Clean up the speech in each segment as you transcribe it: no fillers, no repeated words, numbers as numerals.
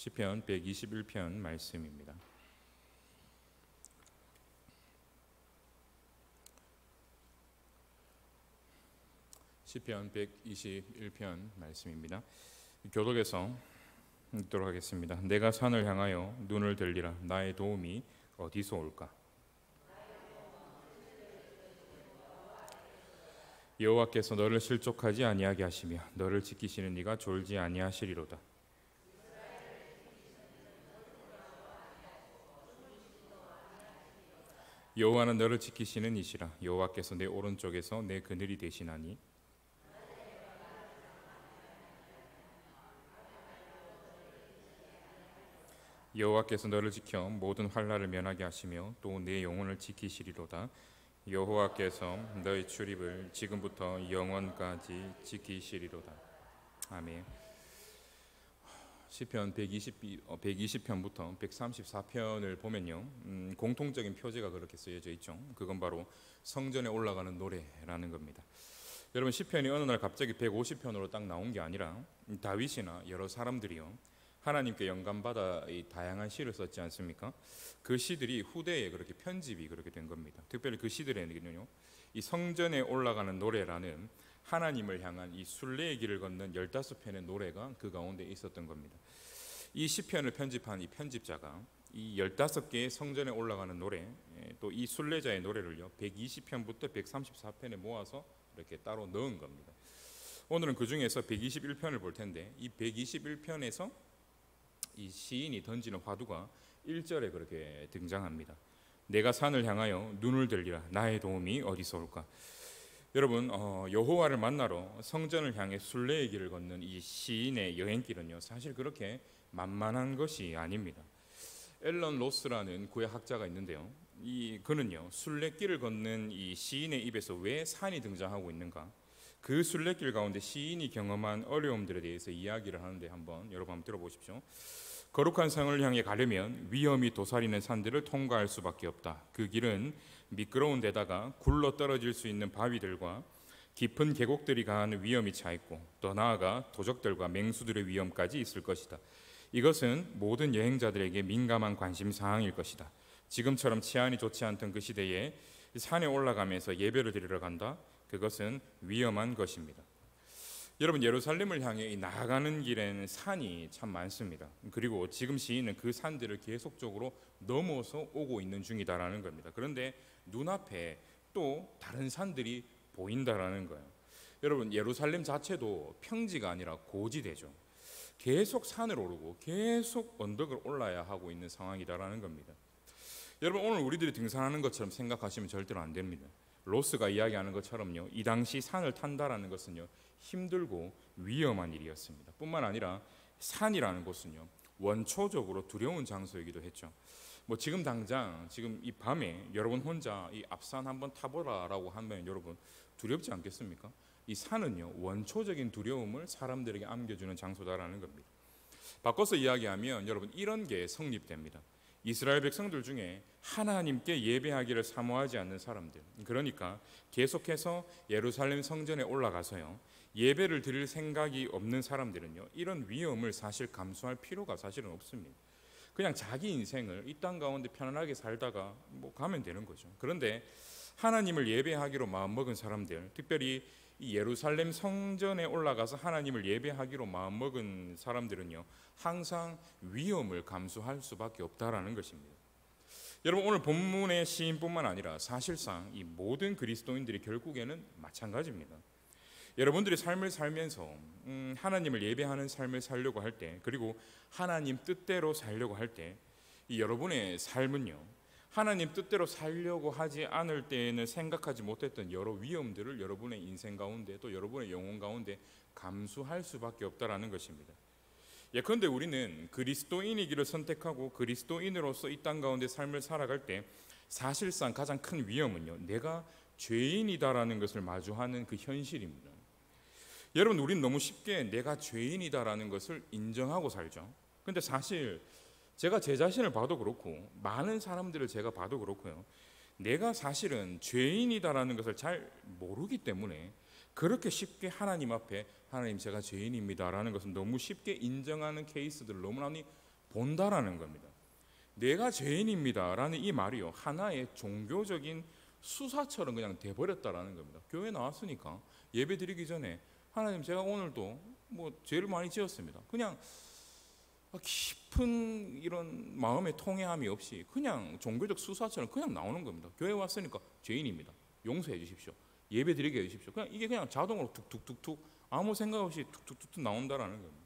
시편 121편 말씀입니다. 시편 121편 말씀입니다. 교독에서 읽도록 하겠습니다. 내가 산을 향하여 눈을 들리라. 나의 도움이 어디서 올까? 여호와께서 너를 실족하지 아니하게 하시며 너를 지키시는 이가 졸지 아니하시리로다. 여호와는 너를 지키시는 이시라. 여호와께서 내 오른쪽에서 내 그늘이 되시나니 여호와께서 너를 지켜 모든 환난을 면하게 하시며 또 내 영혼을 지키시리로다. 여호와께서 너의 출입을 지금부터 영원까지 지키시리로다. 아멘. 시편 120편부터 134편을 보면요, 공통적인 표제가 그렇게 쓰여져 있죠. 그건 바로 성전에 올라가는 노래라는 겁니다. 여러분, 시편이 어느 날 갑자기 150편으로 딱 나온 게 아니라 다윗이나 여러 사람들이요, 하나님께 영감받아 이 다양한 시를 썼지 않습니까? 그 시들이 후대에 그렇게 편집이 그렇게 된 겁니다. 특별히 그 시들에는요, 이 성전에 올라가는 노래라는 하나님을 향한 이 순례의 길을 걷는 15편의 노래가 그 가운데 있었던 겁니다. 이 시편을 편집한 이 편집자가 이 15개의 성전에 올라가는 노래, 또 이 순례자의 노래를요 120편부터 134편에 모아서 이렇게 따로 넣은 겁니다. 오늘은 그 중에서 121편을 볼 텐데, 이 121편에서 이 시인이 던지는 화두가 1절에 그렇게 등장합니다. 내가 산을 향하여 눈을 들리라. 나의 도움이 어디서 올까? 여러분, 여호와를 만나러 성전을 향해 순례의 길을 걷는 이 시인의 여행길은요, 사실 그렇게 만만한 것이 아닙니다. 앨런 로스라는 구약학자가 있는데요, 그는요 순례길을 걷는 이 시인의 입에서 왜 산이 등장하고 있는가, 그 순례길 가운데 시인이 경험한 어려움들에 대해서 이야기를 하는데 여러분 한번 들어보십시오. 거룩한 성을 향해 가려면 위험이 도사리는 산들을 통과할 수밖에 없다. 그 길은 미끄러운 데다가 굴러 떨어질 수 있는 바위들과 깊은 계곡들이 가하는 위험이 차 있고, 더 나아가 도적들과 맹수들의 위험까지 있을 것이다. 이것은 모든 여행자들에게 민감한 관심사항일 것이다. 지금처럼 치안이 좋지 않던 그 시대에 산에 올라가면서 예배를 드리러 간다. 그것은 위험한 것입니다. 여러분, 예루살렘을 향해 나아가는 길에는 산이 참 많습니다. 그리고 지금 시인은 그 산들을 계속적으로 넘어서 오고 있는 중이다라는 겁니다. 그런데 눈앞에 또 다른 산들이 보인다라는 거예요. 여러분, 예루살렘 자체도 평지가 아니라 고지대죠. 계속 산을 오르고 계속 언덕을 올라야 하고 있는 상황이다라는 겁니다. 여러분, 오늘 우리들이 등산하는 것처럼 생각하시면 절대로 안 됩니다. 로스가 이야기하는 것처럼요, 이 당시 산을 탄다라는 것은요 힘들고 위험한 일이었습니다. 뿐만 아니라 산이라는 곳은요 원초적으로 두려운 장소이기도 했죠. 지금 당장 지금 이 밤에 여러분 혼자 이 앞산 한번 타보라라고 하면 여러분 두렵지 않겠습니까? 이 산은요 원초적인 두려움을 사람들에게 안겨주는 장소다라는 겁니다. 바꿔서 이야기하면 여러분 이런 게 성립됩니다. 이스라엘 백성들 중에 하나님께 예배하기를 사모하지 않는 사람들, 그러니까 계속해서 예루살렘 성전에 올라가서요 예배를 드릴 생각이 없는 사람들은요 이런 위험을 사실 감수할 필요가 사실은 없습니다. 그냥 자기 인생을 이 땅 가운데 편안하게 살다가 가면 되는 거죠. 그런데 하나님을 예배하기로 마음먹은 사람들, 특별히 이 예루살렘 성전에 올라가서 하나님을 예배하기로 마음먹은 사람들은요 항상 위험을 감수할 수밖에 없다라는 것입니다. 여러분, 오늘 본문의 시인뿐만 아니라 사실상 이 모든 그리스도인들이 결국에는 마찬가지입니다. 여러분들이 삶을 살면서 하나님을 예배하는 삶을 살려고 할 때, 그리고 하나님 뜻대로 살려고 할 때, 이 여러분의 삶은요 하나님 뜻대로 살려고 하지 않을 때에는 생각하지 못했던 여러 위험들을 여러분의 인생 가운데 또 여러분의 영혼 가운데 감수할 수밖에 없다라는 것입니다. 예컨대 우리는 그리스도인이기를 선택하고 그리스도인으로서 이 땅 가운데 삶을 살아갈 때 사실상 가장 큰 위험은요 내가 죄인이다라는 것을 마주하는 그 현실입니다. 여러분, 우린 너무 쉽게 내가 죄인이다라는 것을 인정하고 살죠. 근데 사실 제가 제 자신을 봐도 그렇고 많은 사람들을 제가 봐도 그렇고요, 내가 사실은 죄인이다라는 것을 잘 모르기 때문에 그렇게 쉽게 하나님 앞에 하나님 제가 죄인입니다라는 것은 너무 쉽게 인정하는 케이스들을 너무 본다라는 겁니다. 내가 죄인입니다라는 이 말이요, 하나의 종교적인 수사처럼 그냥 돼버렸다라는 겁니다. 교회 나왔으니까 예배 드리기 전에 하나님, 제가 오늘도 뭐 죄를 많이 지었습니다. 그냥 깊은 이런 마음의 통회함이 없이 그냥 종교적 수사처럼 그냥 나오는 겁니다. 교회 왔으니까 죄인입니다, 용서해 주십시오, 예배 드리게 해 주십시오. 그냥 이게 그냥 자동으로 툭툭툭툭 아무 생각 없이 툭툭툭툭 나온다라는 겁니다.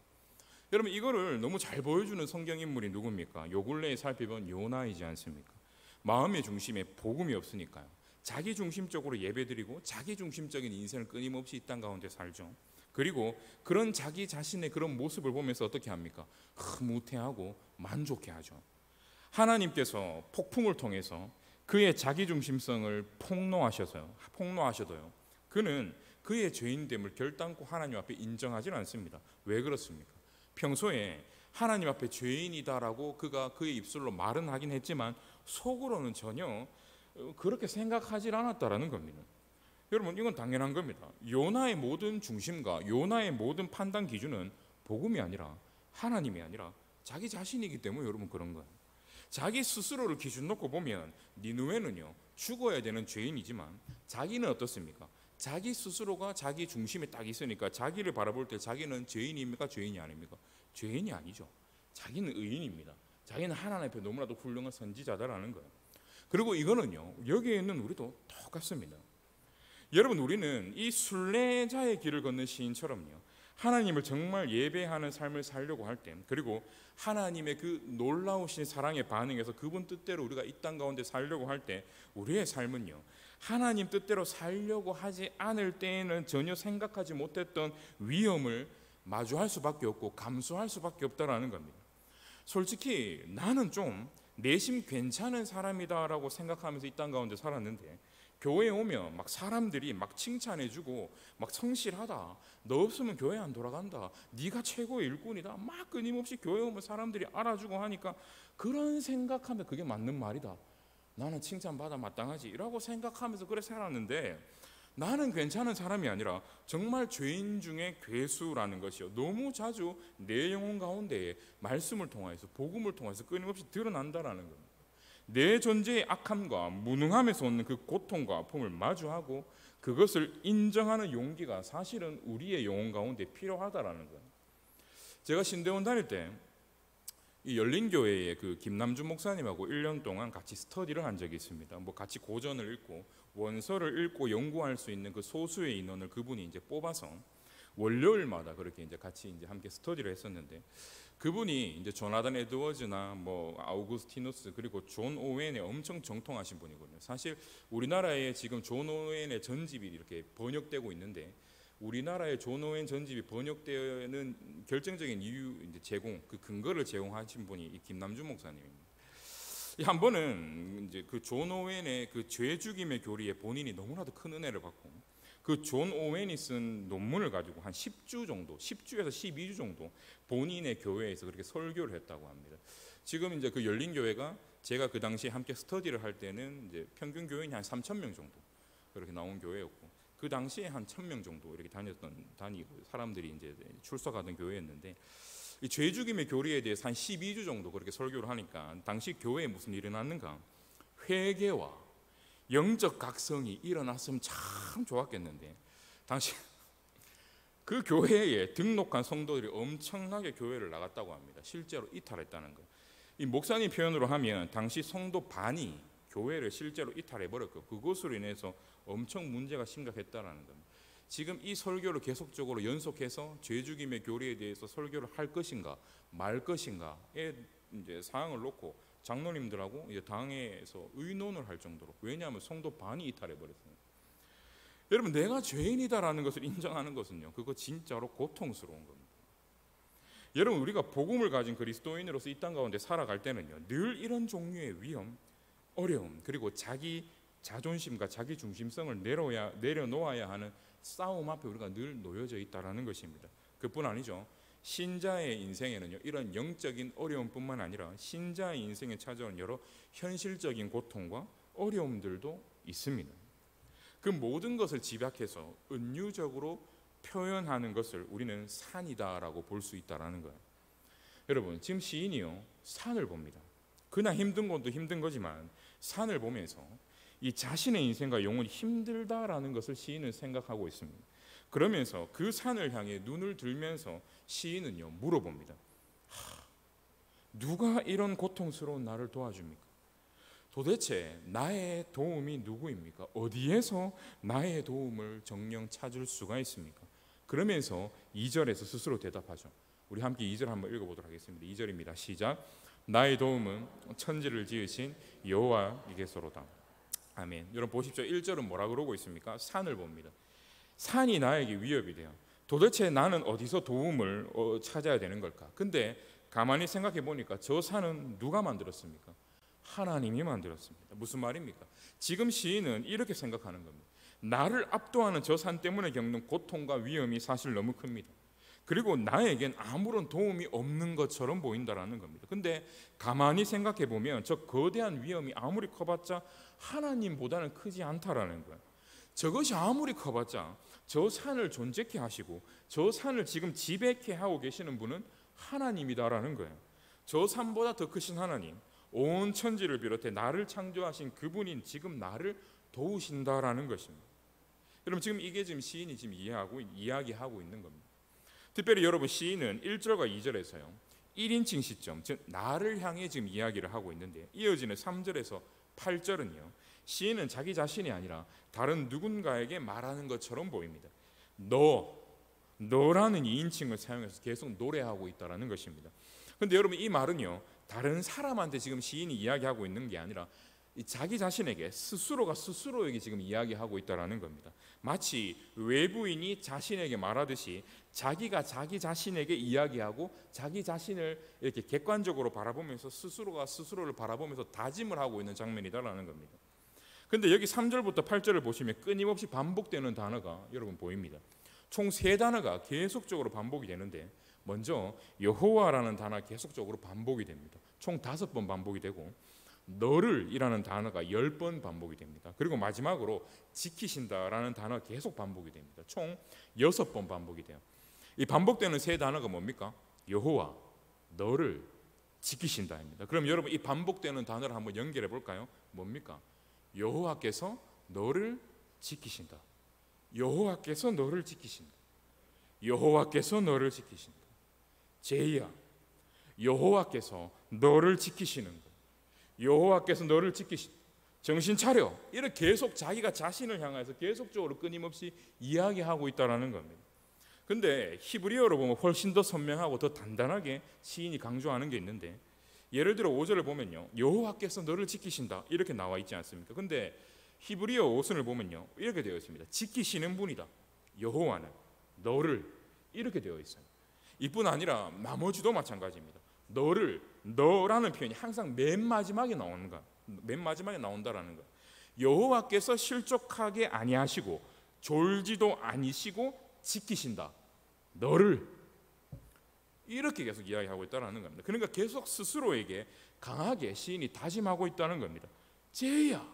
여러분, 이거를 너무 잘 보여주는 성경 인물이 누굽니까? 요 근래에 살펴본 요나이지 않습니까? 마음의 중심에 복음이 없으니까요, 자기 중심적으로 예배드리고 자기 중심적인 인생을 끊임없이 이 땅 가운데 살죠. 그리고 그런 자기 자신의 그런 모습을 보면서 어떻게 합니까? 무태하고 만족해 하죠. 하나님께서 폭풍을 통해서 그의 자기 중심성을 폭로하셔도요, 그는 그의 죄인됨을 결단코 하나님 앞에 인정하지 않습니다. 왜 그렇습니까? 평소에 하나님 앞에 죄인이다라고 그가 그의 입술로 말은 하긴 했지만 속으로는 전혀 그렇게 생각하지 않았다라는 겁니다. 여러분, 이건 당연한 겁니다. 요나의 모든 중심과 요나의 모든 판단 기준은 복음이 아니라 하나님이 아니라 자기 자신이기 때문에 여러분 그런 거예요. 자기 스스로를 기준 놓고 보면 니느웨는요, 죽어야 되는 죄인이지만 자기는 어떻습니까? 자기 스스로가 자기 중심에 딱 있으니까 자기를 바라볼 때 자기는 죄인입니까? 죄인이 아닙니까? 죄인이 아니죠. 자기는 의인입니다. 자기는 하나님 앞에 너무나도 훌륭한 선지자다라는 거예요. 그리고 이거는요, 여기에 있는 우리도 똑같습니다. 여러분, 우리는 이 순례자의 길을 걷는 시인처럼요, 하나님을 정말 예배하는 삶을 살려고 할 때, 그리고 하나님의 그 놀라우신 사랑에 반응해서 그분 뜻대로 우리가 이 땅 가운데 살려고 할 때, 우리의 삶은요, 하나님 뜻대로 살려고 하지 않을 때에는 전혀 생각하지 못했던 위험을 마주할 수밖에 없고 감수할 수밖에 없다라는 겁니다. 솔직히 나는 좀 내심 괜찮은 사람이다라고 생각하면서 이 땅 가운데 살았는데, 교회에 오면 막 사람들이 막 칭찬해주고 막 성실하다, 너 없으면 교회 안 돌아간다, 네가 최고의 일꾼이다, 막 끊임없이 교회 오면 사람들이 알아주고 하니까 그런 생각하면 그게 맞는 말이다, 나는 칭찬받아 마땅하지 라고 생각하면서 그래 살았는데, 나는 괜찮은 사람이 아니라 정말 죄인 중에 괴수라는 것이요, 너무 자주 내 영혼 가운데에 말씀을 통해서 복음을 통해서 끊임없이 드러난다라는 겁니다. 내 존재의 악함과 무능함에서 오는 그 고통과 아픔을 마주하고 그것을 인정하는 용기가 사실은 우리의 영혼 가운데 필요하다라는 거예요. 제가 신대원 다닐 때 이 열린교회의 그 김남준 목사님하고 1년 동안 같이 스터디를 한 적이 있습니다. 뭐 같이 고전을 읽고 원서를 읽고 연구할 수 있는 그 소수의 인원을 그분이 이제 뽑아서 월요일마다 그렇게 이제 같이 이제 함께 스터디를 했었는데, 그분이 이제 조나단 에드워즈나 뭐 아우구스티누스 그리고 존 오웬에 엄청 정통하신 분이거든요. 사실 우리나라에 지금 존 오웬의 전집이 이렇게 번역되고 있는데, 우리나라의 존 오웬 전집이 번역되는 결정적인 이유 이제 제공, 그 근거를 제공하신 분이 이 김남준 목사님입니다. 한 번은 이제 그 존 오웬의 그 죄 죽임의 교리에 본인이 너무나도 큰 은혜를 받고, 그 존 오웬이 쓴 논문을 가지고 한 10주 정도, 10주에서 12주 정도 본인의 교회에서 그렇게 설교를 했다고 합니다. 지금 이제 그 열린 교회가 제가 그 당시에 함께 스터디를 할 때는 이제 평균 교인이 한 3,000명 정도 그렇게 나온 교회였고, 그 당시에 한 1,000명 정도 이렇게 다니고 사람들이 이제 출석하던 교회였는데, 이 죄 죽임의 교리에 대해서 한 12주 정도 그렇게 설교를 하니까 당시 교회에 무슨 일이 났는가? 회개와 영적 각성이 일어났으면 참 좋았겠는데, 당시 그 교회에 등록한 성도들이 엄청나게 교회를 나갔다고 합니다. 실제로 이탈했다는 거예요. 이 목사님 표현으로 하면 당시 성도 반이 교회를 실제로 이탈해버렸고, 그것으로 인해서 엄청 문제가 심각했다라는 겁니다. 지금 이 설교를 계속적으로 연속해서 죄 죽임의 교리에 대해서 설교를 할 것인가 말 것인가의 이제 사항을 놓고 장로님들하고 이제 당에서 의논을 할 정도로, 왜냐하면 성도 반이 이탈해버렸어요. 여러분, 내가 죄인이다라는 것을 인정하는 것은요, 그거 진짜로 고통스러운 겁니다. 여러분, 우리가 복음을 가진 그리스도인으로서 이 땅 가운데 살아갈 때는요, 늘 이런 종류의 위험, 어려움, 그리고 자기 자존심과 자기 중심성을 내려놓아야 하는 싸움 앞에 우리가 늘 놓여져 있다라는 것입니다. 그뿐 아니죠. 신자의 인생에는요, 이런 영적인 어려움뿐만 아니라 신자의 인생에 찾아오는 여러 현실적인 고통과 어려움들도 있습니다. 그 모든 것을 집약해서 은유적으로 표현하는 것을 우리는 산이다라고 볼 수 있다라는 거예요. 여러분 지금 시인이요 산을 봅니다. 그냥 힘든 것도 힘든 거지만 산을 보면서 이 자신의 인생과 영혼이 힘들다라는 것을 시인은 생각하고 있습니다. 그러면서 그 산을 향해 눈을 들면서 시인은요 물어봅니다. 누가 이런 고통스러운 나를 도와줍니까? 도대체 나의 도움이 누구입니까? 어디에서 나의 도움을 정녕 찾을 수가 있습니까? 그러면서 2절에서 스스로 대답하죠. 우리 함께 2절 한번 읽어보도록 하겠습니다. 2절입니다. 시작. 나의 도움은 천지를 지으신 여호와이게서로다. 아멘. 여러분 보십시오. 1절은 뭐라 그러고 있습니까? 산을 봅니다. 산이 나에게 위협이 돼요. 도대체 나는 어디서 도움을 찾아야 되는 걸까? 근데 가만히 생각해 보니까 저 산은 누가 만들었습니까? 하나님이 만들었습니다. 무슨 말입니까? 지금 시인은 이렇게 생각하는 겁니다. 나를 압도하는 저 산 때문에 겪는 고통과 위험이 사실 너무 큽니다. 그리고 나에겐 아무런 도움이 없는 것처럼 보인다라는 겁니다. 근데 가만히 생각해 보면 저 거대한 위험이 아무리 커봤자 하나님보다는 크지 않다라는 거예요. 저것이 아무리 커봤자 저 산을 존재케 하시고 저 산을 지금 지배케 하고 계시는 분은 하나님이다라는 거예요. 저 산보다 더 크신 하나님, 온 천지를 비롯해 나를 창조하신 그분인 지금 나를 도우신다라는 것입니다. 여러분 지금 이게 지금 시인이 지금 이야기하고 있는 겁니다. 특별히 여러분 시인은 1절과 2절에서요 1인칭 시점, 즉 나를 향해 지금 이야기를 하고 있는데 이어지는 3절에서 8절은요 시인은 자기 자신이 아니라 다른 누군가에게 말하는 것처럼 보입니다. 너라는 2인칭을 사용해서 계속 노래하고 있다는 것입니다. 그런데 여러분 이 말은요 다른 사람한테 지금 시인이 이야기하고 있는 게 아니라 자기 자신에게 스스로가 스스로에게 지금 이야기하고 있다는 겁니다. 마치 외부인이 자신에게 말하듯이 자기가 자기 자신에게 이야기하고 자기 자신을 이렇게 객관적으로 바라보면서 스스로가 스스로를 바라보면서 다짐을 하고 있는 장면이다라는 겁니다. 그런데 여기 3절부터 8절을 보시면 끊임없이 반복되는 단어가 여러분 보입니다. 총 3단어가 계속적으로 반복이 되는데 먼저 여호와라는 단어가 계속적으로 반복이 됩니다. 총 5번 반복이 되고 너를 이라는 단어가 10번 반복이 됩니다. 그리고 마지막으로 지키신다라는 단어가 계속 반복이 됩니다. 총 6번 반복이 돼요. 이 반복되는 3단어가 뭡니까? 여호와, 너를 지키신다입니다. 그럼 여러분 이 반복되는 단어를 한번 연결해 볼까요? 뭡니까? 여호와께서 너를 지키신다. 여호와께서 너를 지키신다. 여호와께서 너를 지키신다. 제이야, 여호와께서 너를 지키시는 것. 여호와께서 너를 지키신다. 정신 차려. 이렇게 계속 자기가 자신을 향해서 계속적으로 끊임없이 이야기하고 있다는 겁니다. 근데 히브리어로 보면 훨씬 더 선명하고 더 단단하게 시인이 강조하는 게 있는데 예를 들어 5절을 보면요 여호와께서 너를 지키신다 이렇게 나와 있지 않습니까? 근데 히브리어 5선을 보면요 이렇게 되어 있습니다. 지키시는 분이다. 여호와는 너를 이렇게 되어 있어요. 이뿐 아니라 나머지도 마찬가지입니다. 너라는 표현이 항상 맨 마지막에 나오는 거야. 맨 마지막에 나온다라는 거야. 여호와께서 실족하게 아니하시고 졸지도 아니시고 지키신다. 너를 이렇게 계속 이야기하고 있다는 겁니다. 그러니까 계속 스스로에게 강하게 시인이 다짐하고 있다는 겁니다. 제야,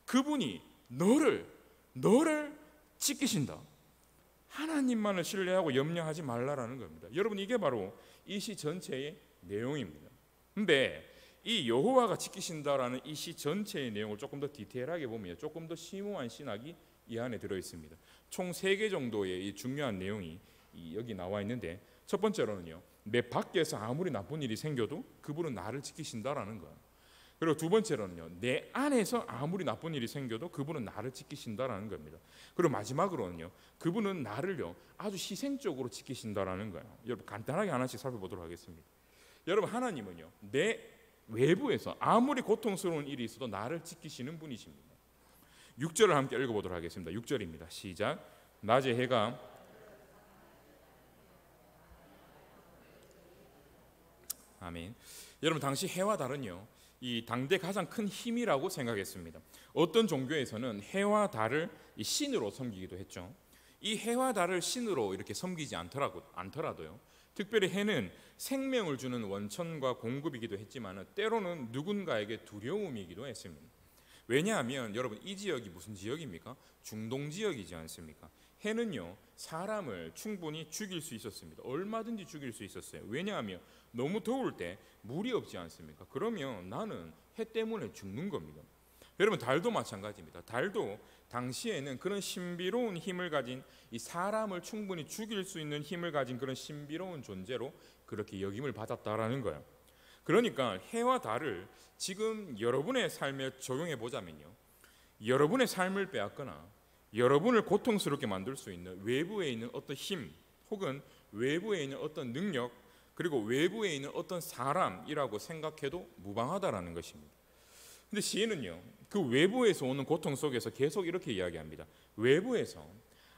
그분이 너를 지키신다. 하나님만을 신뢰하고 염려하지 말라라는 겁니다. 여러분 이게 바로 이 시 전체의 내용입니다. 근데 이 여호와가 지키신다라는 이 시 전체의 내용을 조금 더 디테일하게 보면 조금 더 심오한 신학이 이 안에 들어 있습니다. 총 3개 정도의 이 중요한 내용이 여기 나와 있는데 첫 번째로는요 내 밖에서 아무리 나쁜 일이 생겨도 그분은 나를 지키신다라는 거예요. 그리고 두 번째로는요 내 안에서 아무리 나쁜 일이 생겨도 그분은 나를 지키신다라는 겁니다. 그리고 마지막으로는요 그분은 나를요 아주 희생적으로 지키신다라는 거예요. 여러분 간단하게 하나씩 살펴보도록 하겠습니다. 여러분 하나님은요 내 외부에서 아무리 고통스러운 일이 있어도 나를 지키시는 분이십니다. 6절을 함께 읽어보도록 하겠습니다. 6절입니다. 시작. 낮에 해가 아멘. 여러분 당시 해와 달은요 이 당대 가장 큰 힘이라고 생각했습니다. 어떤 종교에서는 해와 달을 이 신으로 섬기기도 했죠. 이 해와 달을 신으로 이렇게 섬기지 않더라도요 특별히 해는 생명을 주는 원천과 공급이기도 했지만 때로는 누군가에게 두려움이기도 했습니다. 왜냐하면 여러분 이 지역이 무슨 지역입니까? 중동 지역이지 않습니까? 해는요 사람을 충분히 죽일 수 있었습니다. 얼마든지 죽일 수 있었어요. 왜냐하면 너무 더울 때 물이 없지 않습니까? 그러면 나는 해 때문에 죽는 겁니다. 여러분 달도 마찬가지입니다. 달도 당시에는 그런 신비로운 힘을 가진, 이 사람을 충분히 죽일 수 있는 힘을 가진 그런 신비로운 존재로 그렇게 역임을 받았다라는 거예요. 그러니까 해와 달을 지금 여러분의 삶에 적용해 보자면요, 여러분의 삶을 빼앗거나 여러분을 고통스럽게 만들 수 있는 외부에 있는 어떤 힘, 혹은 외부에 있는 어떤 능력, 그리고 외부에 있는 어떤 사람이라고 생각해도 무방하다라는 것입니다. 근데 시인은요 그 외부에서 오는 고통 속에서 계속 이렇게 이야기합니다. 외부에서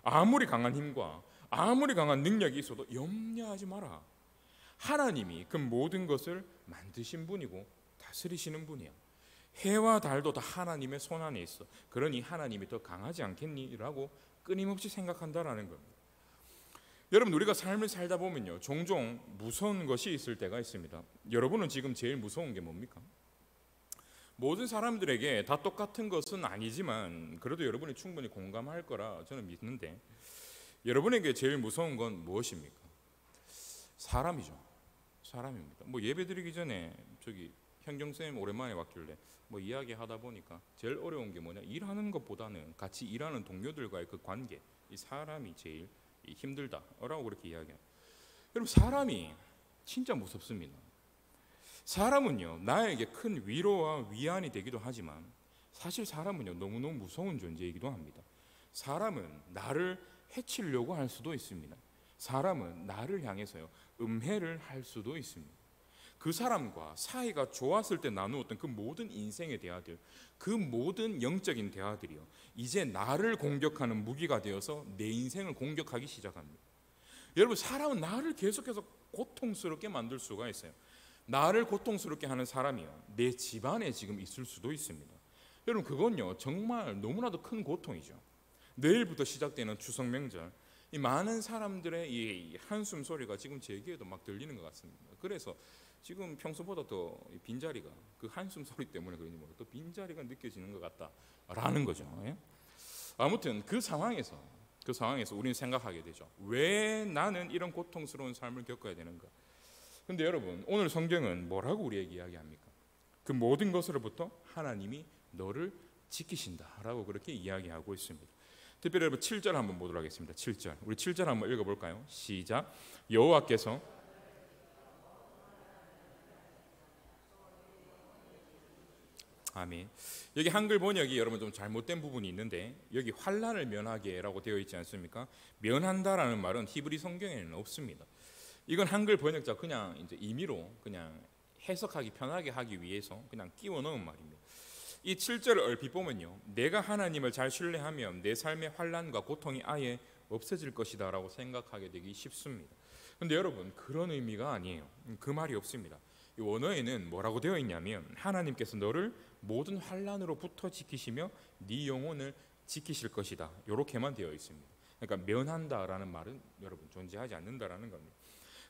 아무리 강한 힘과 아무리 강한 능력이 있어도 염려하지 마라. 하나님이 그 모든 것을 만드신 분이고 다스리시는 분이야. 해와 달도 다 하나님의 손 안에 있어. 그러니 하나님이 더 강하지 않겠니? 라고 끊임없이 생각한다라는 겁니다. 여러분 우리가 삶을 살다 보면요 종종 무서운 것이 있을 때가 있습니다. 여러분은 지금 제일 무서운 게 뭡니까? 모든 사람들에게 다 똑같은 것은 아니지만 그래도 여러분이 충분히 공감할 거라 저는 믿는데, 여러분에게 제일 무서운 건 무엇입니까? 사람이죠. 사람입니다. 뭐 예배 드리기 전에 저기 현경쌤 오랜만에 왔길래 뭐 이야기하다 보니까 제일 어려운 게 뭐냐, 일하는 것보다는 같이 일하는 동료들과의 그 관계, 이 사람이 제일 힘들다라고 그렇게 이야기해요. 여러분 사람이 진짜 무섭습니다. 사람은요 나에게 큰 위로와 위안이 되기도 하지만 사실 사람은요 너무너무 무서운 존재이기도 합니다. 사람은 나를 해치려고 할 수도 있습니다. 사람은 나를 향해서요 음해를 할 수도 있습니다. 그 사람과 사이가 좋았을 때 나누었던 그 모든 인생의 대화들, 그 모든 영적인 대화들이요 이제 나를 공격하는 무기가 되어서 내 인생을 공격하기 시작합니다. 여러분 사람은 나를 계속해서 고통스럽게 만들 수가 있어요. 나를 고통스럽게 하는 사람이요 내 집안에 지금 있을 수도 있습니다. 여러분 그건요 정말 너무나도 큰 고통이죠. 내일부터 시작되는 추석 명절, 이 많은 사람들의 이 한숨 소리가 지금 제 귀에도 막 들리는 것 같습니다. 그래서 지금 평소보다 더 빈자리가, 그 한숨 소리 때문에 그런지 모르겠어요, 또 빈자리가 느껴지는 것 같다라는 거죠. 예? 아무튼 그 상황에서 우리는 생각하게 되죠. 왜 나는 이런 고통스러운 삶을 겪어야 되는가? 근데 여러분 오늘 성경은 뭐라고 우리에게 이야기합니까? 그 모든 것으로부터 하나님이 너를 지키신다라고 그렇게 이야기하고 있습니다. 특별히 여러분 7절 한번 보도록 하겠습니다. 7절 우리 7절 한번 읽어볼까요? 시작. 여호와께서 아멘. 여기 한글 번역이 여러분 좀 잘못된 부분이 있는데 여기 환난을 면하게라고 되어 있지 않습니까? 면한다라는 말은 히브리 성경에는 없습니다. 이건 한글 번역자 그냥 이제 임의로 그냥 해석하기 편하게 하기 위해서 그냥 끼워 넣은 말입니다. 이 7절을 얼핏 보면요 내가 하나님을 잘 신뢰하면 내 삶의 환난과 고통이 아예 없어질 것이다 라고 생각하게 되기 쉽습니다. 그런데 여러분 그런 의미가 아니에요. 그 말이 없습니다. 이 원어에는 뭐라고 되어 있냐면 하나님께서 너를 모든 환난으로부터 지키시며 네 영혼을 지키실 것이다, 이렇게만 되어 있습니다. 그러니까 면한다라는 말은 여러분 존재하지 않는다라는 겁니다.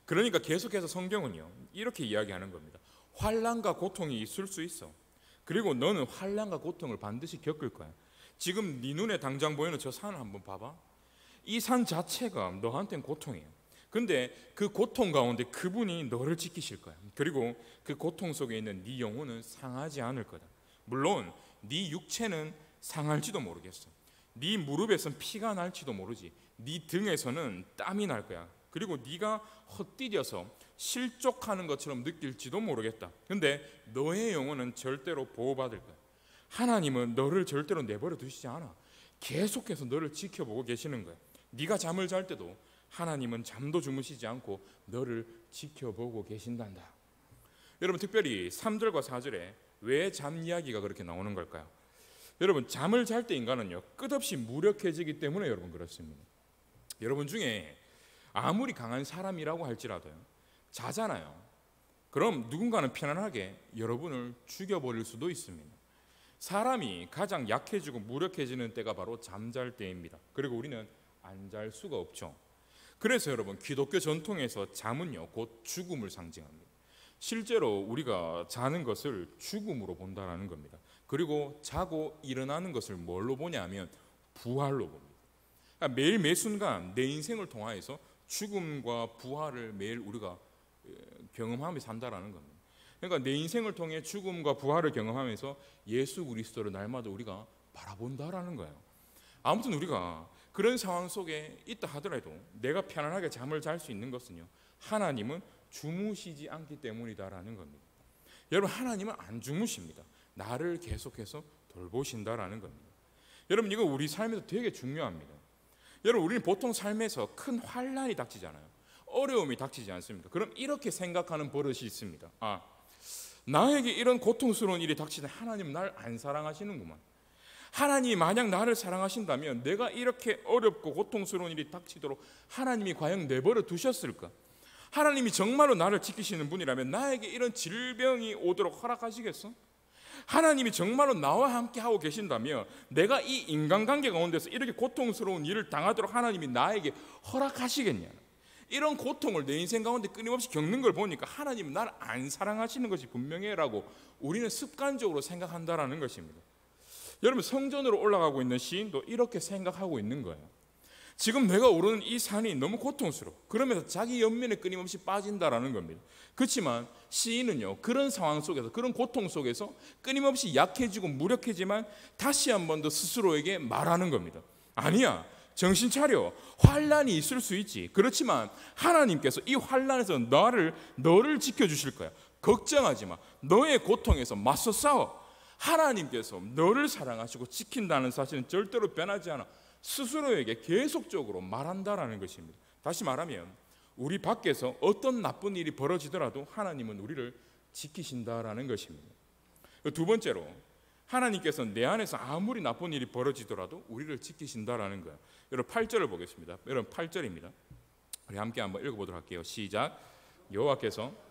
그러니까 계속해서 성경은요 이렇게 이야기하는 겁니다. 환난과 고통이 있을 수 있어. 그리고 너는 환난과 고통을 반드시 겪을 거야. 지금 네 눈에 당장 보이는 저 산을 한번 봐봐. 이 산 자체가 너한테는 고통이에요. 근데 그 고통 가운데 그분이 너를 지키실 거야. 그리고 그 고통 속에 있는 네 영혼은 상하지 않을 거다. 물론 네 육체는 상할지도 모르겠어. 네 무릎에선 피가 날지도 모르지. 네 등에서는 땀이 날 거야. 그리고 네가 헛디뎌서 실족하는 것처럼 느낄지도 모르겠다. 근데 너의 영혼은 절대로 보호받을 거야. 하나님은 너를 절대로 내버려 두시지 않아. 계속해서 너를 지켜보고 계시는 거야. 네가 잠을 잘 때도 하나님은 잠도 주무시지 않고 너를 지켜보고 계신단다. 여러분 특별히 3절과 4절에 왜 잠 이야기가 그렇게 나오는 걸까요? 여러분 잠을 잘 때 인간은요 끝없이 무력해지기 때문에 여러분 그렇습니다. 여러분 중에 아무리 강한 사람이라고 할지라도요 자잖아요. 그럼 누군가는 편안하게 여러분을 죽여버릴 수도 있습니다. 사람이 가장 약해지고 무력해지는 때가 바로 잠잘 때입니다. 그리고 우리는 안 잘 수가 없죠. 그래서 여러분 기독교 전통에서 잠은요 곧 죽음을 상징합니다. 실제로 우리가 자는 것을 죽음으로 본다라는 겁니다. 그리고 자고 일어나는 것을 뭘로 보냐면 부활로 봅니다. 그러니까 매일 매 순간 내 인생을 통하여서 죽음과 부활을 매일 우리가 경험하며 산다라는 겁니다. 그러니까 내 인생을 통해 죽음과 부활을 경험하면서 예수 그리스도를 날마다 우리가 바라본다라는 거예요. 아무튼 우리가 그런 상황 속에 있다 하더라도 내가 편안하게 잠을 잘 수 있는 것은요, 하나님은 주무시지 않기 때문이다라는 겁니다. 여러분, 하나님은 안 주무십니다. 나를 계속해서 돌보신다라는 겁니다. 여러분, 이거 우리 삶에서 되게 중요합니다. 여러분, 우리는 보통 삶에서 큰 환난이 닥치잖아요. 어려움이 닥치지 않습니까? 그럼 이렇게 생각하는 버릇이 있습니다. 나에게 이런 고통스러운 일이 닥치면 하나님 날 안 사랑하시는구만. 하나님이 만약 나를 사랑하신다면 내가 이렇게 어렵고 고통스러운 일이 닥치도록 하나님이 과연 내버려 두셨을까? 하나님이 정말로 나를 지키시는 분이라면 나에게 이런 질병이 오도록 허락하시겠어? 하나님이 정말로 나와 함께 하고 계신다면 내가 이 인간관계 가운데서 이렇게 고통스러운 일을 당하도록 하나님이 나에게 허락하시겠냐? 이런 고통을 내 인생 가운데 끊임없이 겪는 걸 보니까 하나님은 나를 안 사랑하시는 것이 분명해라고 우리는 습관적으로 생각한다라는 것입니다. 여러분, 성전으로 올라가고 있는 시인도 이렇게 생각하고 있는 거예요. 지금 내가 오르는 이 산이 너무 고통스러워. 그러면서 자기 연민에 끊임없이 빠진다라는 겁니다. 그렇지만 시인은요, 그런 상황 속에서, 그런 고통 속에서 끊임없이 약해지고 무력해지만 다시 한 번 더 스스로에게 말하는 겁니다. 아니야, 정신 차려. 환난이 있을 수 있지. 그렇지만 하나님께서 이 환난에서 너를 지켜주실 거야. 걱정하지 마. 너의 고통에서 맞서 싸워. 하나님께서 너를 사랑하시고 지킨다는 사실은 절대로 변하지 않아. 스스로에게 계속적으로 말한다라는 것입니다. 다시 말하면 우리 밖에서 어떤 나쁜 일이 벌어지더라도 하나님은 우리를 지키신다라는 것입니다. 두 번째로, 하나님께서 내 안에서 아무리 나쁜 일이 벌어지더라도 우리를 지키신다라는 거예요. 여러분, 8절을 보겠습니다. 여러분, 8절입니다. 우리 함께 한번 읽어보도록 할게요. 시작. 여호와께서,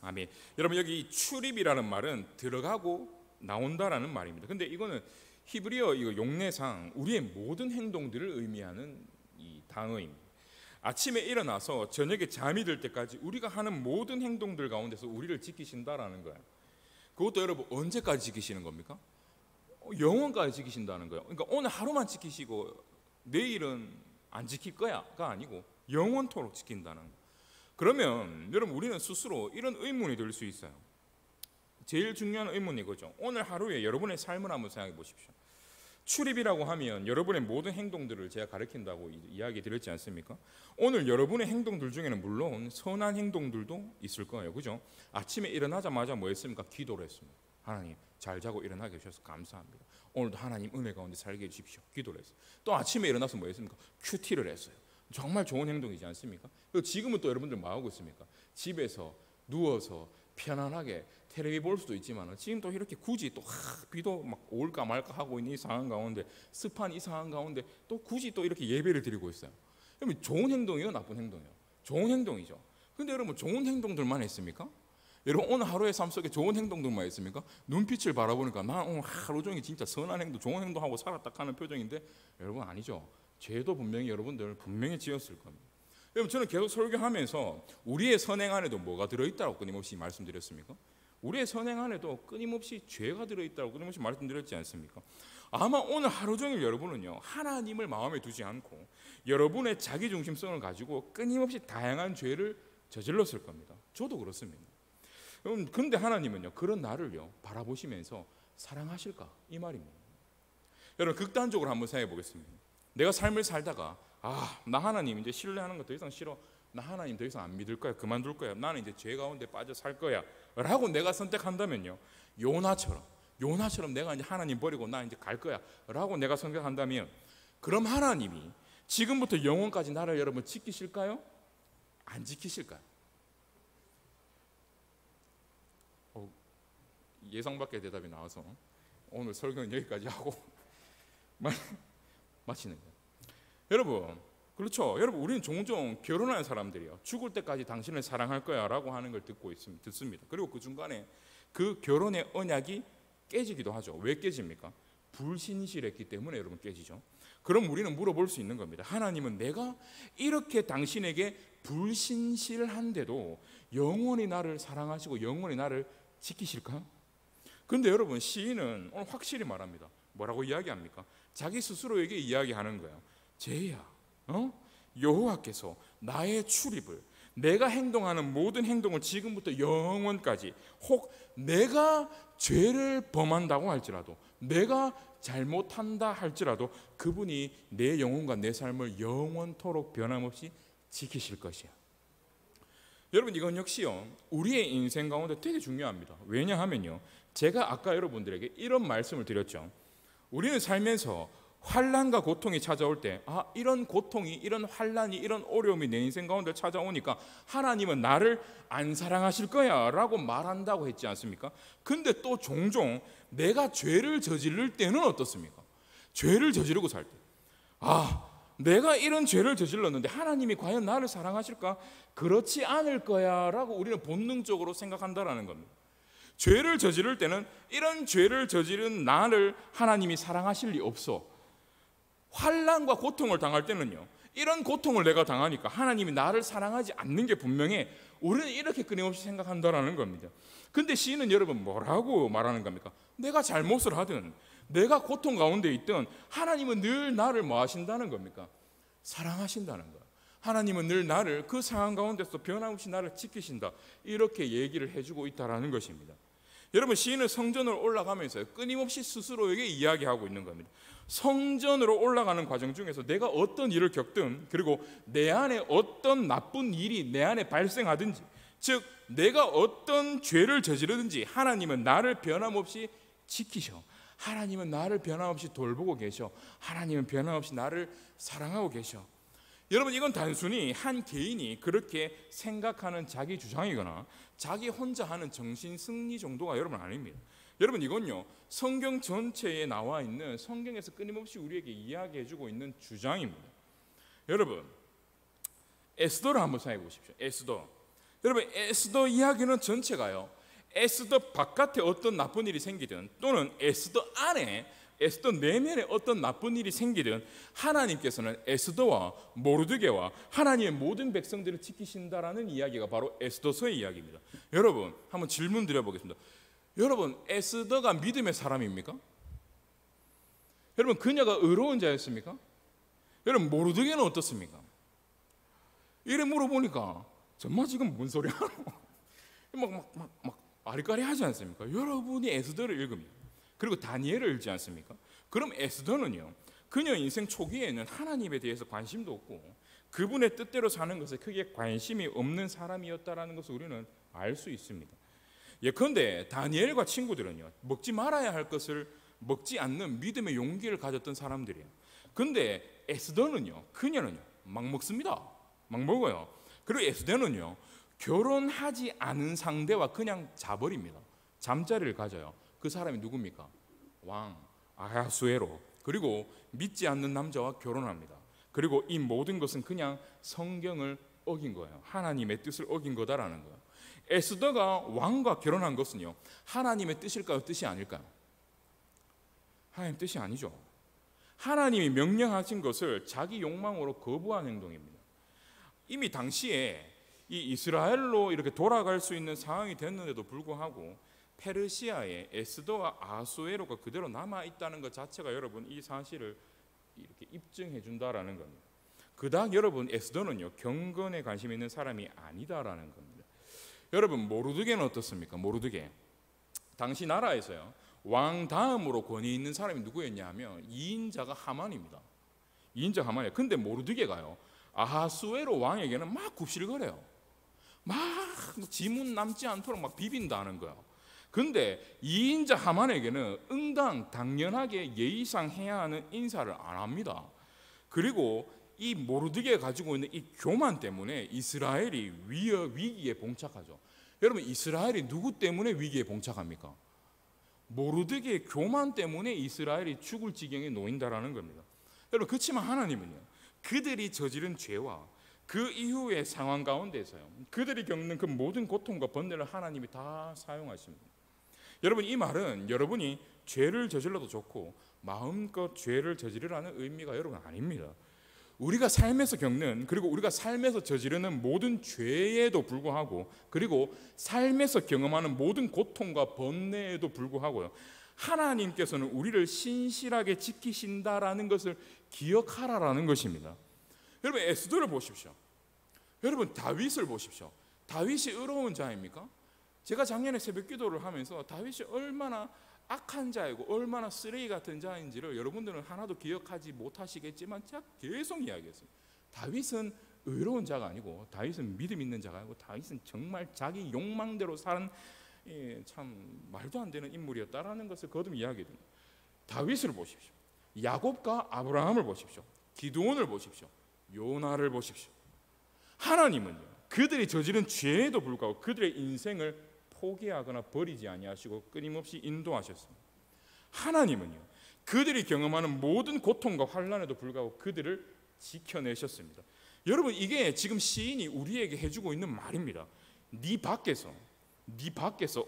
아멘. 여러분, 여기 출입이라는 말은 들어가고 나온다라는 말입니다. 근데 이거는 히브리어 이거 용례상 우리의 모든 행동들을 의미하는 이 단어입니다. 아침에 일어나서 저녁에 잠이 들 때까지 우리가 하는 모든 행동들 가운데서 우리를 지키신다라는 거예요. 그것도 여러분, 언제까지 지키시는 겁니까? 영원까지 지키신다는 거예요. 그러니까 오늘 하루만 지키시고 내일은 안 지킬 거야가 아니고 영원토록 지킨다는 거예요. 그러면 여러분, 우리는 스스로 이런 의문이 들 수 있어요. 제일 중요한 의문이 이거죠. 오늘 하루에 여러분의 삶을 한번 생각해 보십시오. 출입이라고 하면 여러분의 모든 행동들을 제가 가르친다고 이야기 드렸지 않습니까? 오늘 여러분의 행동들 중에는 물론 선한 행동들도 있을 거예요. 그죠? 아침에 일어나자마자 뭐 했습니까? 기도를 했습니다. 하나님, 잘 자고 일어나게 해주셔서 감사합니다. 오늘도 하나님 은혜 가운데 살게 해주십시오. 기도를 했어요. 또 아침에 일어나서 뭐 했습니까? 큐티를 했어요. 정말 좋은 행동이지 않습니까? 그리고 지금은 또 여러분들 뭐 하고 있습니까? 집에서 누워서 편안하게 텔레비 볼 수도 있지만 지금 또 이렇게 굳이 또 비도 막 올까 말까 하고 있는 이 상황 가운데, 습한 이 상황 가운데 또 굳이 또 이렇게 예배를 드리고 있어요. 여러분, 좋은 행동이에요, 나쁜 행동이에요? 좋은 행동이죠. 근데 여러분, 좋은 행동들만 했습니까? 여러분, 오늘 하루의 삶 속에 좋은 행동들만 했습니까? 눈빛을 바라보니까 나 오늘 하루 종일 진짜 선한 행동, 좋은 행동하고 살았다 하는 표정인데, 여러분 아니죠. 죄도 분명히 여러분들 분명히 지었을 겁니다. 여러분, 저는 계속 설교하면서 우리의 선행 안에도 뭐가 들어있다고 끊임없이 말씀드렸습니까? 우리의 선행 안에도 끊임없이 죄가 들어있다고 끊임없이 말씀드렸지 않습니까? 아마 오늘 하루 종일 여러분은요, 하나님을 마음에 두지 않고 여러분의 자기중심성을 가지고 끊임없이 다양한 죄를 저질렀을 겁니다. 저도 그렇습니다. 그런데 하나님은요, 그런 나를요 바라보시면서 사랑하실까? 이 말입니다. 여러분, 극단적으로 한번 생각해 보겠습니다. 내가 삶을 살다가 나 하나님 이제 신뢰하는 거 더 이상 싫어. 나 하나님 더 이상 안 믿을 거야. 그만둘 거야. 나는 이제 죄 가운데 빠져 살 거야 라고 내가 선택한다면요, 요나처럼 내가 이제 하나님 버리고 나 이제 갈 거야 라고 내가 선택한다면, 그럼 하나님이 지금부터 영원까지 나를 여러분 지키실까요? 안 지키실까요? 예상 밖의 대답이 나와서 오늘 설교는 여기까지 하고 마치는 거예요. 여러분, 그렇죠. 여러분, 우리는 종종 결혼하는 사람들이요, 죽을 때까지 당신을 사랑할 거야 라고 하는 걸 듣습니다. 그리고 그 중간에 그 결혼의 언약이 깨지기도 하죠. 왜 깨집니까? 불신실했기 때문에 여러분 깨지죠. 그럼 우리는 물어볼 수 있는 겁니다. 하나님은 내가 이렇게 당신에게 불신실한데도 영원히 나를 사랑하시고 영원히 나를 지키실까요? 근데 여러분, 시인은 오늘 확실히 말합니다. 뭐라고 이야기합니까? 자기 스스로에게 이야기하는 거예요. 쟤야, 여호와께서 나의 출입을, 내가 행동하는 모든 행동을 지금부터 영원까지, 혹 내가 죄를 범한다고 할지라도, 내가 잘못한다 할지라도 그분이 내 영혼과 내 삶을 영원토록 변함없이 지키실 것이야. 여러분, 이건 역시요 우리의 인생 가운데 되게 중요합니다. 왜냐하면요, 제가 아까 여러분들에게 이런 말씀을 드렸죠. 우리는 살면서 환난과 고통이 찾아올 때, 이런 고통이, 이런 환난이, 이런 어려움이 내 인생 가운데 찾아오니까 하나님은 나를 안 사랑하실 거야 라고 말한다고 했지 않습니까? 근데 또 종종 내가 죄를 저지를 때는 어떻습니까? 죄를 저지르고 살 때, 내가 이런 죄를 저질렀는데 하나님이 과연 나를 사랑하실까? 그렇지 않을 거야 라고 우리는 본능적으로 생각한다라는 겁니다. 죄를 저지를 때는 이런 죄를 저지른 나를 하나님이 사랑하실 리 없어. 환난과 고통을 당할 때는요, 이런 고통을 내가 당하니까 하나님이 나를 사랑하지 않는 게 분명해. 우리는 이렇게 끊임없이 생각한다라는 겁니다. 근데 시인은 여러분 뭐라고 말하는 겁니까? 내가 잘못을 하든 내가 고통 가운데 있든 하나님은 늘 나를 뭐 하신다는 겁니까? 사랑하신다는 거야. 하나님은 늘 나를 그 상황 가운데서 변함없이 나를 지키신다, 이렇게 얘기를 해주고 있다라는 것입니다. 여러분, 시인은 성전으로 올라가면서 끊임없이 스스로에게 이야기하고 있는 겁니다. 성전으로 올라가는 과정 중에서 내가 어떤 일을 겪든, 그리고 내 안에 어떤 나쁜 일이 내 안에 발생하든지, 즉 내가 어떤 죄를 저지르든지 하나님은 나를 변함없이 지키셔. 하나님은 나를 변함없이 돌보고 계셔. 하나님은 변함없이 나를 사랑하고 계셔. 여러분, 이건 단순히 한 개인이 그렇게 생각하는 자기 주장이거나 자기 혼자 하는 정신 승리 정도가 여러분 아닙니다. 여러분, 이건요 성경 전체에 나와 있는, 성경에서 끊임없이 우리에게 이야기해주고 있는 주장입니다. 여러분, 에스더를 한번 생각해 보십시오. 에스더. 여러분, 에스더 이야기는 전체가요, 에스더 바깥에 어떤 나쁜 일이 생기든, 또는 에스더 안에, 에스더 내면에 어떤 나쁜 일이 생기든 하나님께서는 에스더와 모르드게와 하나님의 모든 백성들을 지키신다라는 이야기가 바로 에스더서의 이야기입니다. 여러분, 한번 질문 드려보겠습니다. 여러분, 에스더가 믿음의 사람입니까? 여러분, 그녀가 의로운 자였습니까? 여러분, 모르드게는 어떻습니까? 이래 물어보니까 정말 지금 뭔 소리 하노? 막 아리까리 하지 않습니까? 여러분이 에스더를 읽으면, 그리고 다니엘을 읽지 않습니까? 그럼 에스더는요, 그녀 인생 초기에는 하나님에 대해서 관심도 없고 그분의 뜻대로 사는 것에 크게 관심이 없는 사람이었다라는 것을 우리는 알 수 있습니다. 예컨대 다니엘과 친구들은요, 먹지 말아야 할 것을 먹지 않는 믿음의 용기를 가졌던 사람들이에요. 근데 에스더는요, 그녀는요 막 먹습니다. 막 먹어요. 그리고 에스더는요, 결혼하지 않은 상대와 그냥 자버립니다. 잠자리를 가져요. 그 사람이 누굽니까? 왕 아하수에로. 그리고 믿지 않는 남자와 결혼합니다. 그리고 이 모든 것은 그냥 성경을 어긴 거예요. 하나님의 뜻을 어긴 거다라는 거예요. 에스더가 왕과 결혼한 것은요, 하나님의 뜻일까요? 뜻이 아닐까요? 하나님 뜻이 아니죠. 하나님이 명령하신 것을 자기 욕망으로 거부한 행동입니다. 이미 당시에 이 이스라엘로 이렇게 돌아갈 수 있는 상황이 됐는데도 불구하고 페르시아에 에스더와 아하수에로가 그대로 남아 있다는 것 자체가 여러분 이 사실을 이렇게 입증해 준다라는 겁니다. 그닥 여러분 에스더는요 경건에 관심 있는 사람이 아니다라는 겁니다. 여러분, 모르드게는 어떻습니까? 모르드게 당시 나라에서요 왕 다음으로 권위 있는 사람이 누구였냐 하면 2인자가 하만입니다. 2인자 하만이에요. 근데 모르드게가요 아하수에로 왕에게는 막 굽실거려요. 막 지문 남지 않도록 막 비빈다는 거예요. 근데 2인자 하만에게는 응당 당연하게 예의상 해야 하는 인사를 안 합니다. 그리고 이 모르드게가 가지고 있는 이 교만 때문에 이스라엘이 위기에 봉착하죠. 여러분, 이스라엘이 누구 때문에 위기에 봉착합니까? 모르드게의 교만 때문에 이스라엘이 죽을 지경에 놓인다라는 겁니다. 여러분, 그렇지만 하나님은요 그들이 저지른 죄와 그 이후의 상황 가운데서요 그들이 겪는 그 모든 고통과 번뇌를 하나님이 다 사용하십니다. 여러분, 이 말은 여러분이 죄를 저질러도 좋고 마음껏 죄를 저지르라는 의미가 여러분 아닙니다. 우리가 삶에서 겪는, 그리고 우리가 삶에서 저지르는 모든 죄에도 불구하고, 그리고 삶에서 경험하는 모든 고통과 번뇌에도 불구하고요 하나님께서는 우리를 신실하게 지키신다라는 것을 기억하라라는 것입니다. 여러분 에스더를 보십시오. 여러분 다윗을 보십시오. 다윗이 의로운 자입니까? 제가 작년에 새벽 기도를 하면서 다윗이 얼마나 악한 자이고 얼마나 쓰레기 같은 자인지를 여러분들은 하나도 기억하지 못하시겠지만 제가 계속 이야기했어요. 다윗은 의로운 자가 아니고 다윗은 믿음 있는 자가 아니고 다윗은 정말 자기 욕망대로 사는 참 말도 안 되는 인물이었다라는 것을 거듭 이야기합니다. 다윗을 보십시오. 야곱과 아브라함을 보십시오. 기드온을 보십시오. 요나를 보십시오. 하나님은요 그들이 저지른 죄에도 불구하고 그들의 인생을 포기하거나 버리지 아니하시고 끊임없이 인도하셨습니다. 하나님은요 그들이 경험하는 모든 고통과 환난에도 불구하고 그들을 지켜내셨습니다. 여러분 이게 지금 시인이 우리에게 해주고 있는 말입니다. 네 밖에서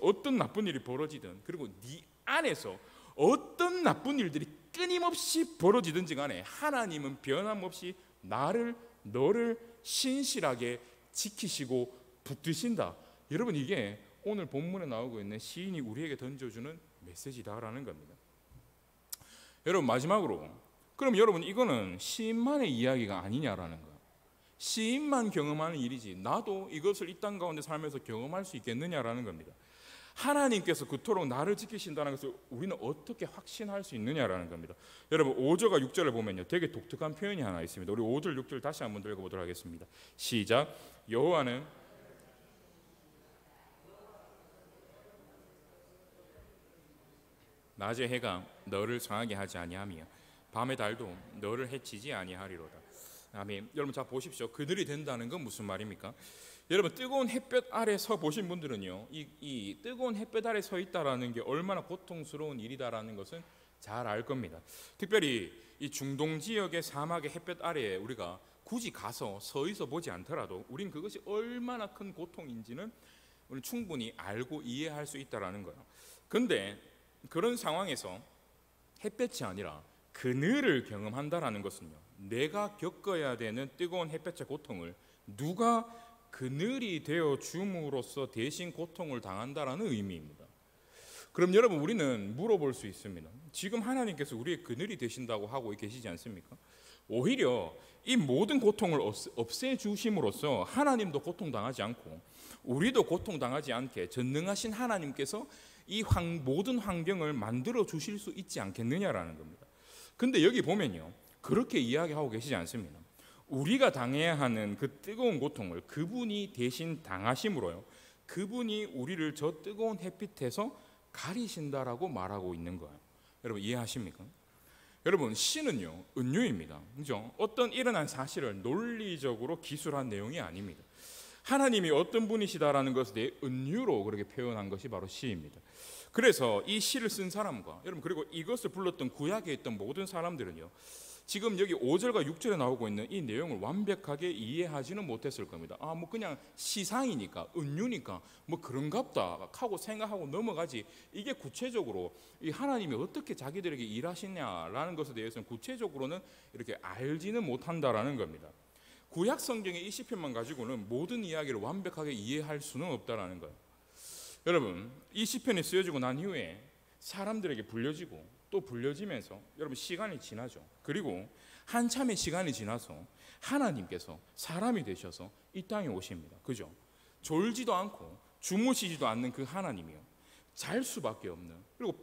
어떤 나쁜 일이 벌어지든 그리고 네 안에서 어떤 나쁜 일들이 끊임없이 벌어지든지 간에 하나님은 변함없이 너를 신실하게 지키시고 붙드신다. 여러분 이게 오늘 본문에 나오고 있는 시인이 우리에게 던져주는 메시지다라는 겁니다. 여러분 마지막으로 그럼 여러분 이거는 시인만의 이야기가 아니냐라는 거예요. 시인만 경험하는 일이지 나도 이것을 이 땅 가운데 살면서 경험할 수 있겠느냐라는 겁니다. 하나님께서 그토록 나를 지키신다는 것을 우리는 어떻게 확신할 수 있느냐라는 겁니다. 여러분 5절과 6절을 보면요 되게 독특한 표현이 하나 있습니다. 우리 5절 6절 다시 한번 읽어보도록 하겠습니다. 시작. 여호와는 낮의 해가 너를 상하게 하지 아니하며 밤의 달도 너를 해치지 아니하리로다. 아멘. 여러분 자 보십시오. 그들이 된다는 건 무슨 말입니까? 여러분 뜨거운 햇볕 아래 서 보신 분들은요 이 뜨거운 햇볕 아래 서 있다라는 게 얼마나 고통스러운 일이다라는 것은 잘 알 겁니다. 특별히 이 중동 지역의 사막의 햇볕 아래에 우리가 굳이 가서 서 있어 보지 않더라도 우린 그것이 얼마나 큰 고통인지는 우리는 충분히 알고 이해할 수 있다라는 거예요. 근데 그런 상황에서 햇볕이 아니라 그늘을 경험한다라는 것은요 내가 겪어야 되는 뜨거운 햇볕의 고통을 누가 그늘이 되어 줌으로써 대신 고통을 당한다라는 의미입니다. 그럼 여러분 우리는 물어볼 수 있습니다. 지금 하나님께서 우리의 그늘이 되신다고 하고 계시지 않습니까? 오히려 이 모든 고통을 없애주심으로써 하나님도 고통당하지 않고 우리도 고통당하지 않게 전능하신 하나님께서 이 모든 환경을 만들어 주실 수 있지 않겠느냐라는 겁니다. 근데 여기 보면요 그렇게 이야기하고 계시지 않습니다. 우리가 당해야 하는 그 뜨거운 고통을 그분이 대신 당하심으로요 그분이 우리를 저 뜨거운 햇빛에서 가리신다라고 말하고 있는 거예요. 여러분 이해하십니까? 여러분 시는요 은유입니다. 그죠? 어떤 일어난 사실을 논리적으로 기술한 내용이 아닙니다. 하나님이 어떤 분이시다라는 것에 대해 은유로 그렇게 표현한 것이 바로 시입니다. 그래서 이 시를 쓴 사람과 여러분 그리고 이것을 불렀던 구약에 있던 모든 사람들은요 지금 여기 5절과 6절에 나오고 있는 이 내용을 완벽하게 이해하지는 못했을 겁니다. 뭐 그냥 시상이니까 은유니까 뭐 그런갑다 하고 생각하고 넘어가지 이게 구체적으로 이 하나님이 어떻게 자기들에게 일하시냐라는 것에 대해서는 구체적으로는 이렇게 알지는 못한다라는 겁니다. 구약 성경의 이 시편만 가지고는 모든 이야기를 완벽하게 이해할 수는 없다라는 거예요. 여러분 이 시편이 쓰여지고 난 이후에 사람들에게 불려지고 또 불려지면서 여러분 시간이 지나죠. 그리고 한참의 시간이 지나서 하나님께서 사람이 되셔서 이 땅에 오십니다. 그죠? 졸지도 않고 주무시지도 않는 그 하나님이요 잘 수밖에 없는 그리고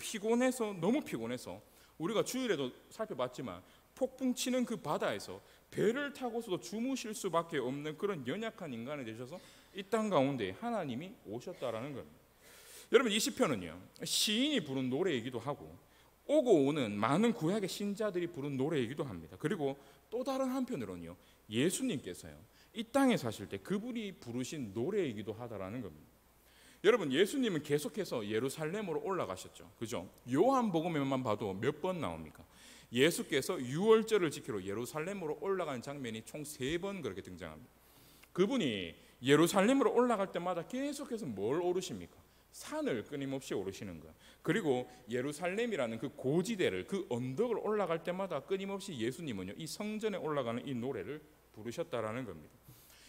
너무 피곤해서 우리가 주일에도 살펴봤지만 폭풍 치는 그 바다에서 배를 타고서도 주무실 수밖에 없는 그런 연약한 인간이 되셔서 이 땅 가운데 하나님이 오셨다라는 겁니다. 여러분 이 시편은요 시인이 부른 노래이기도 하고 오고 오는 많은 구약의 신자들이 부른 노래이기도 합니다. 그리고 또 다른 한편으로는요 예수님께서요 이 땅에 사실 때 그분이 부르신 노래이기도 하다라는 겁니다. 여러분 예수님은 계속해서 예루살렘으로 올라가셨죠. 그죠? 요한복음에만 봐도 몇 번 나옵니까? 예수께서 유월절을 지키러 예루살렘으로 올라가는 장면이 총 3번 그렇게 등장합니다. 그분이 예루살렘으로 올라갈 때마다 계속해서 뭘 오르십니까? 산을 끊임없이 오르시는 거예요. 그리고 예루살렘이라는 그 고지대를 그 언덕을 올라갈 때마다 끊임없이 예수님은요 이 성전에 올라가는 이 노래를 부르셨다라는 겁니다.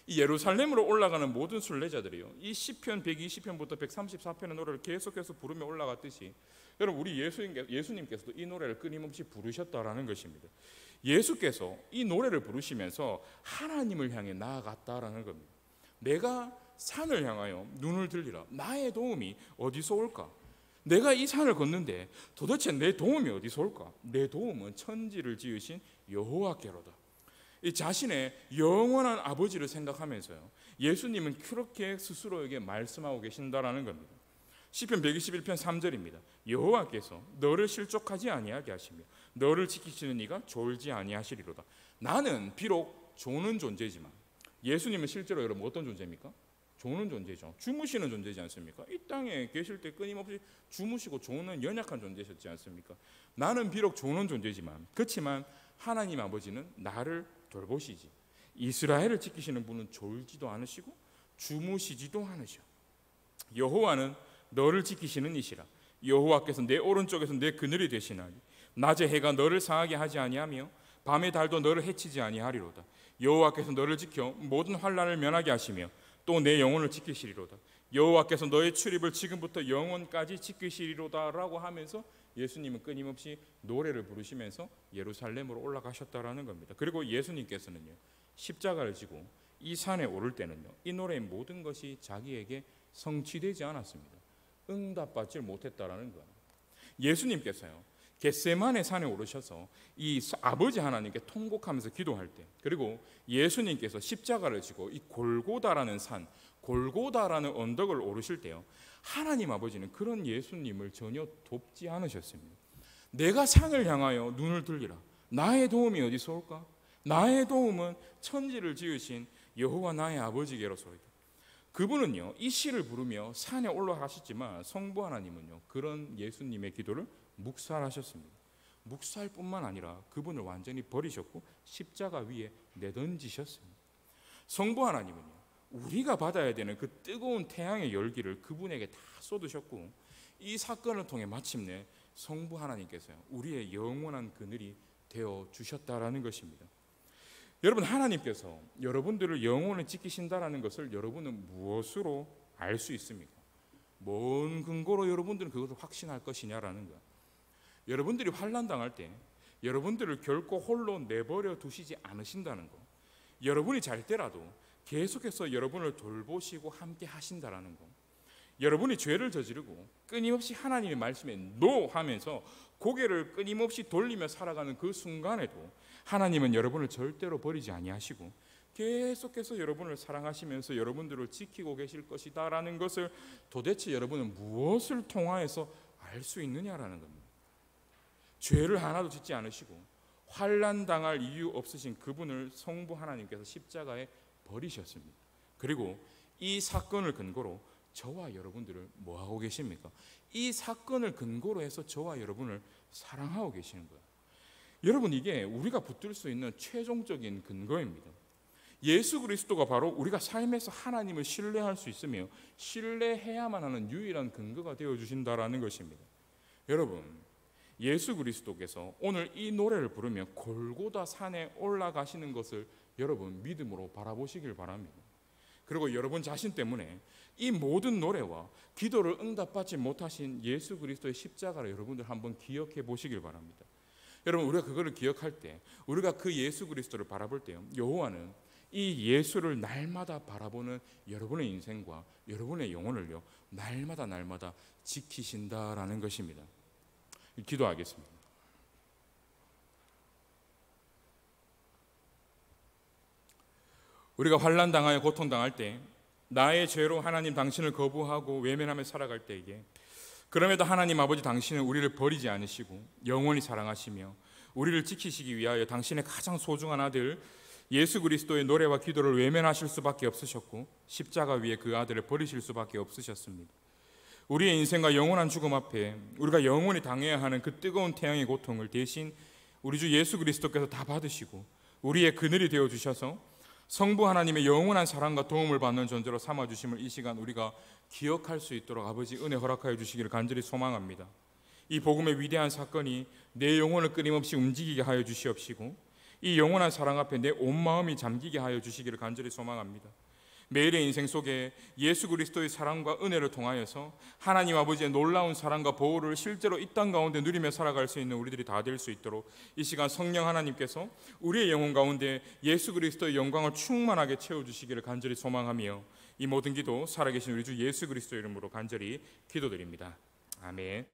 이 예루살렘으로 올라가는 모든 순례자들이요, 이 시편 120편부터 134편의 노래를 계속해서 부르며 올라갔듯이 여러분 우리 예수님께서도 이 노래를 끊임없이 부르셨다라는 것입니다. 예수께서 이 노래를 부르시면서 하나님을 향해 나아갔다라는 겁니다. 내가 산을 향하여 눈을 들리라. 나의 도움이 어디서 올까? 내가 이 산을 걷는데 도대체 내 도움이 어디서 올까? 내 도움은 천지를 지으신 여호와께로다. 이 자신의 영원한 아버지를 생각하면서요, 예수님은 그렇게 스스로에게 말씀하고 계신다라는 겁니다. 시편 121편 3절입니다. 여호와께서 너를 실족하지 아니하게 하시며 너를 지키시는 이가 졸지 아니하시리로다. 나는 비록 조는 존재지만, 예수님은 실제로 여러분 어떤 존재입니까? 조는 존재죠. 주무시는 존재지 않습니까? 이 땅에 계실 때 끊임없이 주무시고 조는 연약한 존재셨지 않습니까? 나는 비록 조는 존재지만, 그렇지만 하나님 아버지는 나를 돌보시지. 이스라엘을 지키시는 분은 졸지도 않으시고 주무시지도 않으셔. 여호와는 너를 지키시는 이시라. 여호와께서 내 오른쪽에서 내 그늘이 되시나니 낮에 해가 너를 상하게 하지 아니하며 밤의 달도 너를 해치지 아니하리로다. 여호와께서 너를 지켜 모든 환난을 면하게 하시며 또 내 영혼을 지키시리로다. 여호와께서 너의 출입을 지금부터 영원까지 지키시리로다라고 하면서 예수님은 끊임없이 노래를 부르시면서 예루살렘으로 올라가셨다라는 겁니다. 그리고 예수님께서는요, 십자가를 지고 이 산에 오를 때는요, 이 노래의 모든 것이 자기에게 성취되지 않았습니다. 응답받지 못했다라는 거예요. 예수님께서요, 겟세마네 산에 오르셔서 이 아버지 하나님께 통곡하면서 기도할 때, 그리고 예수님께서 십자가를 지고 이 골고다라는 산, 골고다라는 언덕을 오르실 때요, 하나님 아버지는 그런 예수님을 전혀 돕지 않으셨습니다. 내가 산을 향하여 눈을 들리라. 나의 도움이 어디서 올까? 나의 도움은 천지를 지으신 여호와 나의 아버지께로소이다. 그분은요, 이 시를 부르며 산에 올라가셨지만 성부 하나님은요, 그런 예수님의 기도를 묵살하셨습니다. 묵살뿐만 아니라 그분을 완전히 버리셨고 십자가 위에 내던지셨습니다. 성부 하나님은요, 우리가 받아야 되는 그 뜨거운 태양의 열기를 그분에게 다 쏟으셨고, 이 사건을 통해 마침내 성부 하나님께서요, 우리의 영원한 그늘이 되어 주셨다라는 것입니다. 여러분, 하나님께서 여러분들을 영원히 지키신다라는 것을 여러분은 무엇으로 알 수 있습니까? 뭔 근거로 여러분들은 그것을 확신할 것이냐라는 거예요. 여러분들이 환난 당할 때 여러분들을 결코 홀로 내버려 두시지 않으신다는 거, 여러분이 잘 때라도 계속해서 여러분을 돌보시고 함께 하신다라는 거, 여러분이 죄를 저지르고 끊임없이 하나님의 말씀에 노 하면서 고개를 끊임없이 돌리며 살아가는 그 순간에도 하나님은 여러분을 절대로 버리지 아니하시고 계속해서 여러분을 사랑하시면서 여러분들을 지키고 계실 것이다라는 것을 도대체 여러분은 무엇을 통하여서 알 수 있느냐라는 겁니다. 죄를 하나도 짓지 않으시고 환난 당할 이유 없으신 그분을 성부 하나님께서 십자가에 버리셨습니다. 그리고 이 사건을 근거로 저와 여러분들을 뭐하고 계십니까? 이 사건을 근거로 해서 저와 여러분을 사랑하고 계시는 거예요. 여러분, 이게 우리가 붙들 수 있는 최종적인 근거입니다. 예수 그리스도가 바로 우리가 삶에서 하나님을 신뢰할 수 있으며 신뢰해야만 하는 유일한 근거가 되어주신다라는 것입니다. 여러분, 예수 그리스도께서 오늘 이 노래를 부르며 골고다 산에 올라가시는 것을 여러분 믿음으로 바라보시길 바랍니다. 그리고 여러분 자신 때문에 이 모든 노래와 기도를 응답받지 못하신 예수 그리스도의 십자가를 여러분들 한번 기억해 보시길 바랍니다. 여러분, 우리가 그거를 기억할 때, 우리가 그 예수 그리스도를 바라볼 때요, 여호와는 이 예수를 날마다 바라보는 여러분의 인생과 여러분의 영혼을요, 날마다 지키신다라는 것입니다. 기도하겠습니다. 우리가 환난 당하여 고통 당할 때, 나의 죄로 하나님 당신을 거부하고 외면하며 살아갈 때에, 그럼에도 하나님 아버지 당신은 우리를 버리지 않으시고 영원히 사랑하시며 우리를 지키시기 위하여 당신의 가장 소중한 아들 예수 그리스도의 노래와 기도를 외면하실 수밖에 없으셨고 십자가 위에 그 아들을 버리실 수밖에 없으셨습니다. 우리의 인생과 영원한 죽음 앞에 우리가 영원히 당해야 하는 그 뜨거운 태양의 고통을 대신 우리 주 예수 그리스도께서 다 받으시고 우리의 그늘이 되어주셔서 성부 하나님의 영원한 사랑과 도움을 받는 존재로 삼아주심을 이 시간 우리가 기억할 수 있도록 아버지 은혜 허락하여 주시기를 간절히 소망합니다. 이 복음의 위대한 사건이 내 영혼을 끊임없이 움직이게 하여 주시옵시고 이 영원한 사랑 앞에 내 온 마음이 잠기게 하여 주시기를 간절히 소망합니다. 매일의 인생 속에 예수 그리스도의 사랑과 은혜를 통하여서 하나님 아버지의 놀라운 사랑과 보호를 실제로 이 땅 가운데 누리며 살아갈 수 있는 우리들이 다 될 수 있도록 이 시간 성령 하나님께서 우리의 영혼 가운데 예수 그리스도의 영광을 충만하게 채워주시기를 간절히 소망하며 이 모든 기도 살아계신 우리 주 예수 그리스도 이름으로 간절히 기도드립니다. 아멘.